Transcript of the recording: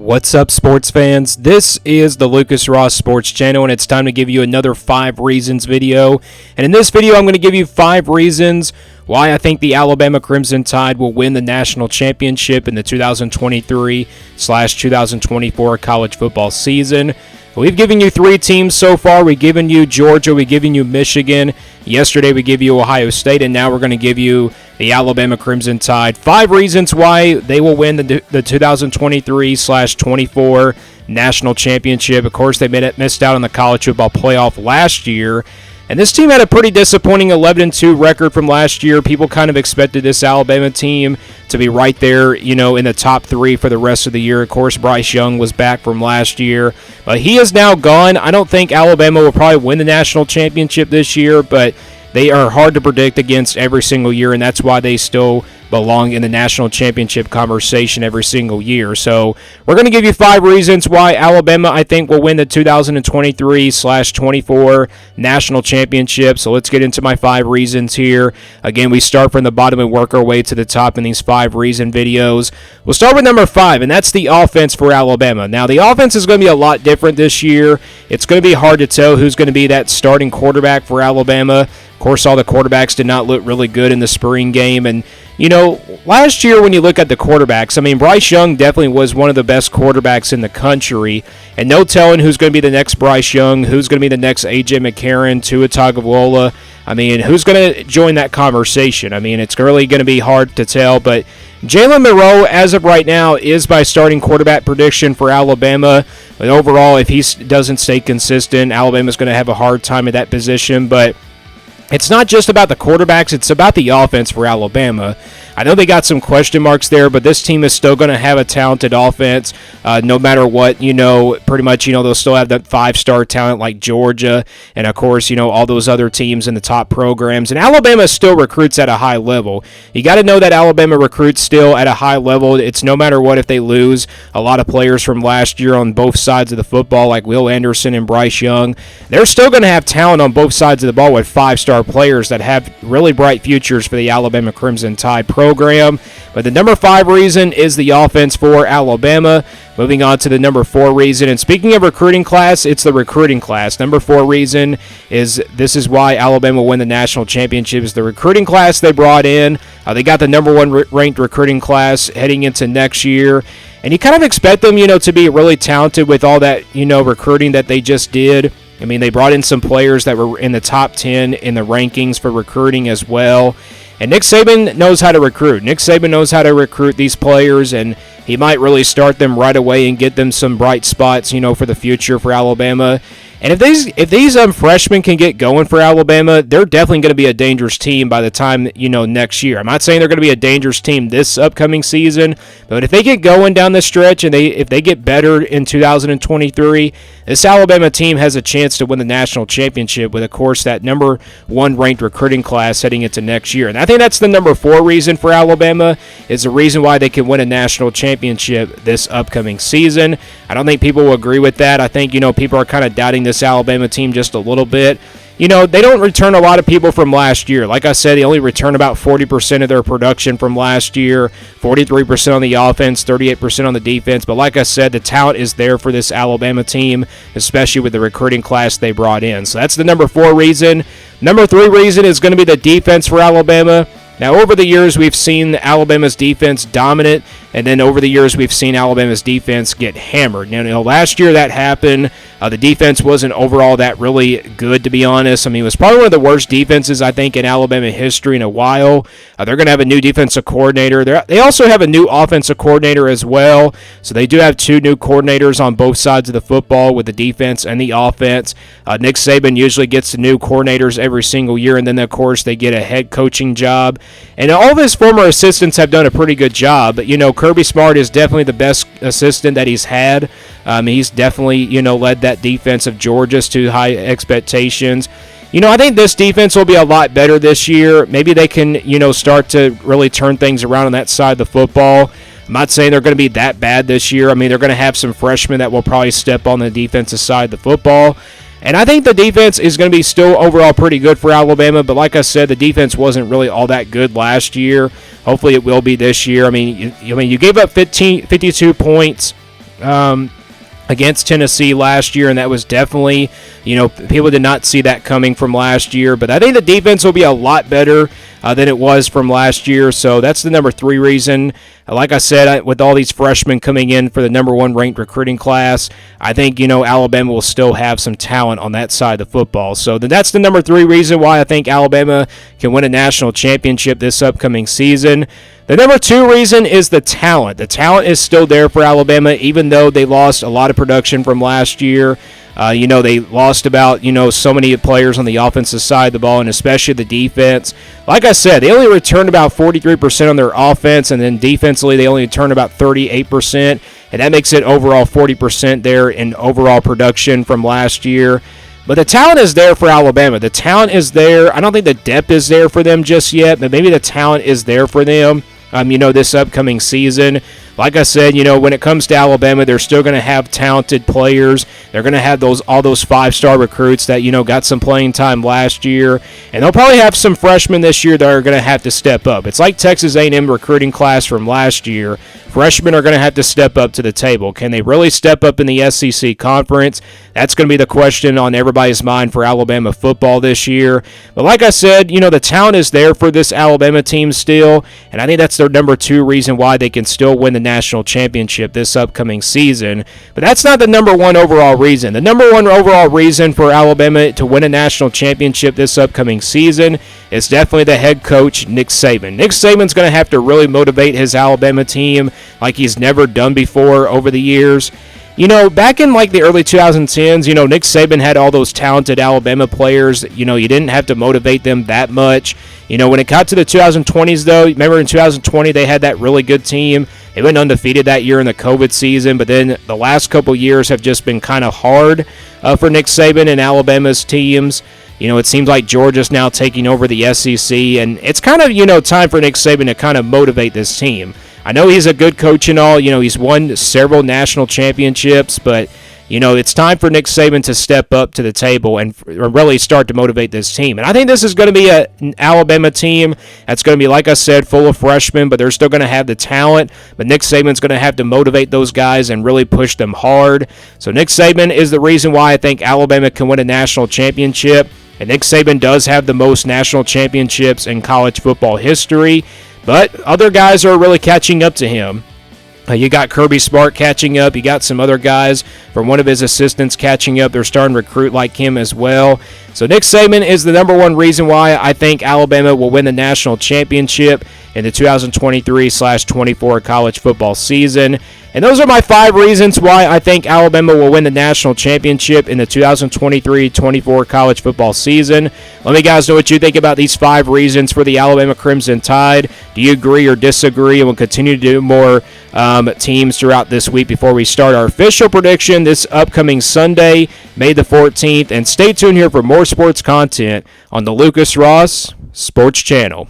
What's up, sports fans? This is the Lucas Ross Sports Channel, and it's time to give you another 5 reasons video. And in this video, I'm going to give you 5 reasons why I think the Alabama Crimson Tide will win the national championship in the 2023/2024 college football season. We've given you 3 teams so far. We've given you Georgia, we've given you Michigan. Yesterday we gave you Ohio State, and now we're going to give you the Alabama Crimson Tide. 5 reasons why they will win the 2023/24 national championship. Of course, they missed out on the college football playoff last year. And this team had a pretty disappointing 11-2 record from last year. People kind of expected this Alabama team to be right there, in the top 3 for the rest of the year. Of course, Bryce Young was back from last year, but he is now gone. I don't think Alabama will probably win the national championship this year, but they are hard to predict against every single year, and that's why they still belong in the national championship conversation every single year. So we're going to give you 5 reasons why Alabama, I think, will win the 2023/24 national championship. So let's get into my 5 reasons here. Again, we start from the bottom and work our way to the top in these 5 reason videos. We'll start with number 5, and that's the offense for Alabama. Now, the offense is going to be a lot different this year. It's going to be hard to tell who's going to be that starting quarterback for Alabama. Of course, all the quarterbacks did not look really good in the spring game. And, last year when you look at the quarterbacks, Bryce Young definitely was one of the best quarterbacks in the country. And no telling who's going to be the next Bryce Young, who's going to be the next A.J. McCarron, Tua Tagovailoa. Who's going to join that conversation? It's really going to be hard to tell. But Jalen Monroe, as of right now, is my starting quarterback prediction for Alabama. But overall, if he doesn't stay consistent, Alabama's going to have a hard time at that position. But it's not just about the quarterbacks, it's about the offense for Alabama. I know they got some question marks there, but this team is still going to have a talented offense no matter what. Pretty much, they'll still have that 5-star talent like Georgia and, of course, all those other teams in the top programs. And Alabama still recruits at a high level. You got to know that Alabama recruits still at a high level. It's no matter what if they lose a lot of players from last year on both sides of the football like Will Anderson and Bryce Young. They're still going to have talent on both sides of the ball with 5-star players that have really bright futures for the Alabama Crimson Tide program. But the number 5 reason is the offense for Alabama. Moving on to the number 4 reason, and speaking of recruiting class, it's the recruiting class. Number 4 reason is this is why Alabama will win the national championship is the recruiting class they brought in. They got the number 1 ranked recruiting class heading into next year. And you kind of expect them, to be really talented with all that, recruiting that they just did. They brought in some players that were in the top 10 in the rankings for recruiting as well. And Nick Saban knows how to recruit. Nick Saban knows how to recruit these players, and he might really start them right away and get them some bright spots, for the future for Alabama. And if these freshmen can get going for Alabama, they're definitely going to be a dangerous team by the time, next year. I'm not saying they're going to be a dangerous team this upcoming season, but if they get going down the stretch and if they get better in 2023, this Alabama team has a chance to win the national championship with, of course, that number 1 ranked recruiting class heading into next year. And I think that's the number 4 reason for Alabama is the reason why they can win a national championship this upcoming season. I don't think people will agree with that. I think, people are kind of doubting this Alabama team just a little bit. They don't return a lot of people from last year. Like I said, they only return about 40% of their production from last year, 43% on the offense, 38% on the defense. But like I said, the talent is there for this Alabama team, especially with the recruiting class they brought in. So that's the number 4 reason. Number 3 reason is going to be the defense for Alabama. Now, over the years, we've seen Alabama's defense dominant, and then over the years, we've seen Alabama's defense get hammered. Now, last year that happened. The defense wasn't overall that really good, to be honest. It was probably one of the worst defenses, I think, in Alabama history in a while. They're going to have a new defensive coordinator. They also have a new offensive coordinator as well. So they do have 2 new coordinators on both sides of the football with the defense and the offense. Nick Saban usually gets the new coordinators every single year, and then, of course, they get a head coaching job. And all of his former assistants have done a pretty good job. But, Kirby Smart is definitely the best assistant that he's had. He's definitely, led that defense of Georgia's to high expectations. I think this defense will be a lot better this year. Maybe they can, start to really turn things around on that side of the football. I'm not saying they're going to be that bad this year. They're going to have some freshmen that will probably step on the defensive side of the football. And I think the defense is going to be still overall pretty good for Alabama. But like I said, the defense wasn't really all that good last year. Hopefully it will be this year. You gave up 52 points against Tennessee last year, and that was definitely, people did not see that coming from last year. But I think the defense will be a lot better than it was from last year, so that's the number 3 reason. Like I said, with all these freshmen coming in for the number 1 ranked recruiting class, I think, Alabama will still have some talent on that side of the football. So that's the number 3 reason why I think Alabama can win a national championship this upcoming season. The number 2 reason is the talent. The talent is still there for Alabama, even though they lost a lot of production from last year. They lost about, so many players on the offensive side of the ball, and especially the defense. Like I said, they only returned about 43% on their offense, and then defensively they only returned about 38%, and that makes it overall 40% there in overall production from last year. But the talent is there for Alabama. The talent is there. I don't think the depth is there for them just yet, but maybe the talent is there for them. This upcoming season. Like I said, when it comes to Alabama, they're still going to have talented players. They're going to have all those 5-star recruits that, got some playing time last year. And they'll probably have some freshmen this year that are going to have to step up. It's like Texas A&M recruiting class from last year. Freshmen are going to have to step up to the table. Can they really step up in the SEC conference? That's going to be the question on everybody's mind for Alabama football this year. But like I said, the talent is there for this Alabama team still. And I think that's their number 2 reason why they can still win the national championship this upcoming season. But that's not the number 1 overall reason. The number 1 overall reason for Alabama to win a national championship this upcoming season is definitely the head coach, Nick Saban. Nick Saban's going to have to really motivate his Alabama team like he's never done before over the years. Back in like the early 2010s, Nick Saban had all those talented Alabama players. You didn't have to motivate them that much. When it got to the 2020s, though, remember in 2020 they had that really good team. They went undefeated that year in the COVID season, but then the last couple years have just been kind of hard for Nick Saban and Alabama's teams. It seems like Georgia's now taking over the SEC, and it's kind of, time for Nick Saban to kind of motivate this team. I know he's a good coach and all. He's won several national championships, but, it's time for Nick Saban to step up to the table and really start to motivate this team. And I think this is going to be an Alabama team that's going to be, like I said, full of freshmen, but they're still going to have the talent. But Nick Saban's going to have to motivate those guys and really push them hard. So Nick Saban is the reason why I think Alabama can win a national championship. And Nick Saban does have the most national championships in college football history. But other guys are really catching up to him. You got Kirby Smart catching up. You got some other guys from one of his assistants catching up. They're starting to recruit like him as well. So Nick Saban is the number 1 reason why I think Alabama will win the national championship in the 2023/24 college football season. And those are my 5 reasons why I think Alabama will win the national championship in the 2023-24 college football season. Let me guys know what you think about these 5 reasons for the Alabama Crimson Tide. Do you agree or disagree? And we'll continue to do more teams throughout this week before we start our official prediction this upcoming Sunday, May the 14th. And stay tuned here for more sports content on the Lucas Ross Sports Channel.